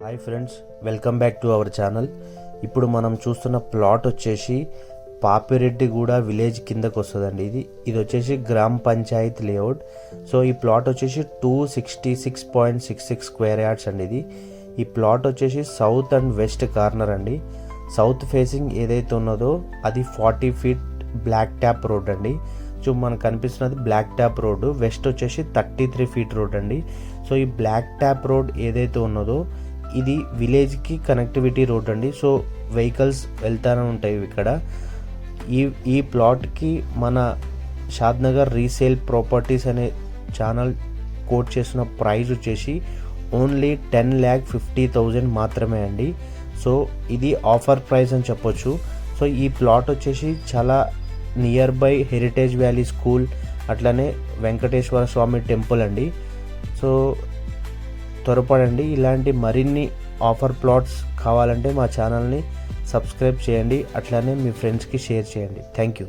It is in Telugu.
Hi friends, welcome back to our channel. ఇప్పుడు మనం చూస్తున్న ప్లాట్ వచ్చేసి పాపిరెడ్డిగూడ విలేజ్ కిందకు వస్తుందండి. ఇది వచ్చేసి గ్రామ పంచాయత్ లేఅవుట్. సో ఈ ప్లాట్ వచ్చేసి 266.66 స్క్వేర్ యార్డ్స్ అండి. ఈ ప్లాట్ వచ్చేసి సౌత్ అండ్ వెస్ట్ కార్నర్ అండి. సౌత్ ఫేసింగ్ ఏదైతే ఉన్నదో అది 40 ఫీట్ బ్లాక్ ట్యాప్ రోడ్ అండి. సో మనకు కనిపిస్తున్నది బ్లాక్ ట్యాప్ రోడ్డు. వెస్ట్ వచ్చేసి 33 ఫీట్ రోడ్ అండి. సో ఈ బ్లాక్ ట్యాప్ రోడ్ ఏదైతే ఉన్నదో ఇది విలేజ్కి కనెక్టివిటీ రోడ్ అండి. సో వెహికల్స్ వెళ్తూనే ఉంటాయి ఇక్కడ. ఈ ప్లాట్కి మన షాద్నగర్ రీసేల్ ప్రాపర్టీస్ అనే ఛానల్ కోట్ చేసిన ప్రైస్ వచ్చేసి ఓన్లీ 10,50,000 మాత్రమే అండి. సో ఇది ఆఫర్ ప్రైస్ అని చెప్పొచ్చు. సో ఈ ప్లాట్ వచ్చేసి చాలా near by heritage valley school, అట్లనే వెంకటేశ్వర స్వామి టెంపుల్ అండి. సో త్వరపడండి. ఇలాంటి మరిన్ని ఆఫర్ ప్లాట్స్ కావాలంటే మా ఛానల్ని సబ్స్క్రైబ్ చేయండి, అట్లానే మీ ఫ్రెండ్స్కి షేర్ చేయండి. Thank you.